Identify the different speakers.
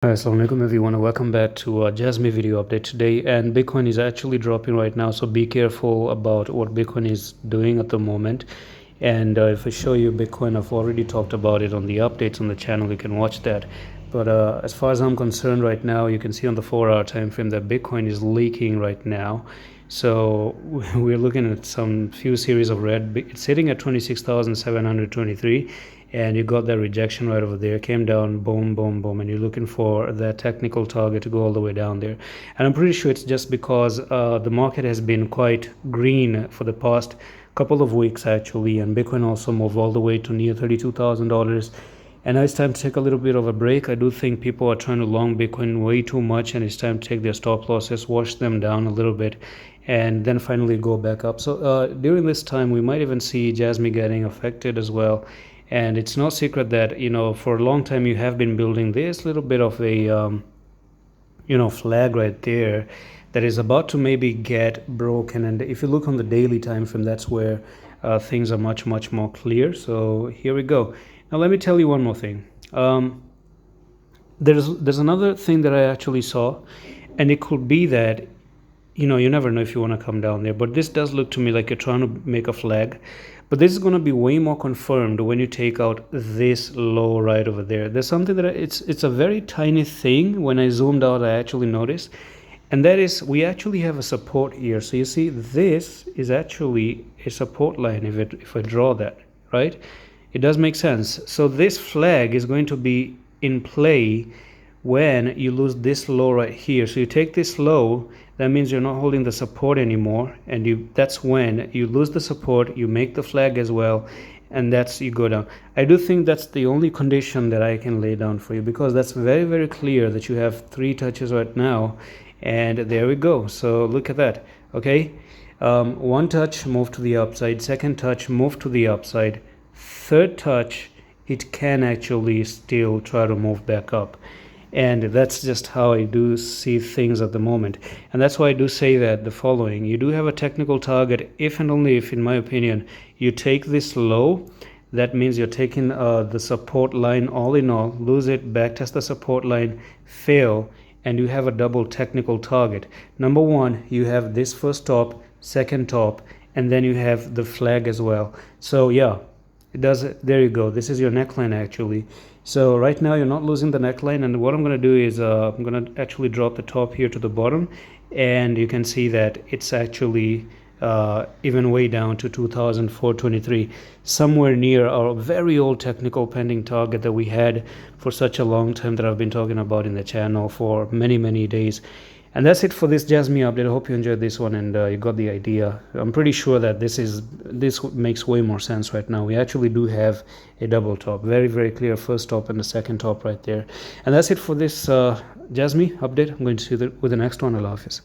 Speaker 1: Assalamu alaikum everyone, welcome back to a Jasmy video update today. And Bitcoin is actually dropping right now, so be careful about what Bitcoin is doing at the moment. And if I show you Bitcoin, I've already talked about it on the updates on the channel, you can watch that. But as far as I'm concerned right now, you can see on the 4-hour time frame that Bitcoin is leaking right now. So we're looking at some few series of red. It's sitting at 26,723, and you got that rejection right over there, came down, boom, boom, boom, and you're looking for that technical target to go all the way down there. And I'm pretty sure it's just because the market has been quite green for the past couple of weeks actually, and Bitcoin also moved all the way to near $32,000. And now it's time to take a little bit of a break. I do think people are trying to long Bitcoin way too much, and it's time to take their stop losses, wash them down a little bit, and then finally go back up. So during this time, we might even see Jasmy getting affected as well. And it's no secret that, for a long time you have been building this little bit of a, flag right there that is about to maybe get broken. And if you look on the daily time frame, that's where things are much, much more clear. So here we go. Now, let me tell you one more thing. There's another thing that I actually saw, and it could be that, you never know if you want to come down there, but this does look to me like you're trying to make a flag. But this is going to be way more confirmed when you take out this low right over there. There's something that it's a very tiny thing. When I zoomed out, I actually noticed, and that is we actually have a support here. So you see, this is actually a support line. If I draw that right, it does make sense. So this flag is going to be in play when you lose this low right here. So you take this low, that means you're not holding the support anymore, and that's when you lose the support, you make the flag as well, and you go down. I do think that's the only condition that I can lay down for you, because that's very, very clear that you have 3 touches right now, and there we go. So look at that. Okay, 1 touch, move to the upside, 2nd touch, move to the upside, 3rd touch, it can actually still try to move back up. And that's just how I do see things at the moment. And that's why I do say that the following: you do have a technical target if and only if, in my opinion, you take this low. That means you're taking the support line all in all, lose it, backtest the support line, fail, and you have a double technical target. Number 1, you have this first top, 2nd top, and then you have the flag as well. So yeah, it does. There you go. This is your neckline actually. So right now you're not losing the neckline, and what I'm going to do is I'm going to actually drop the top here to the bottom, and you can see that it's actually even way down to 2,423, somewhere near our very old technical pending target that we had for such a long time, that I've been talking about in the channel for many, many days. And that's it for this Jasmy update. I hope you enjoyed this one and you got the idea. I'm pretty sure that this makes way more sense right now. We actually do have a double top, very, very clear first top and the 2nd top right there. And that's it for this Jasmy update. I'm going to see you with the next one. Allah Hafiz.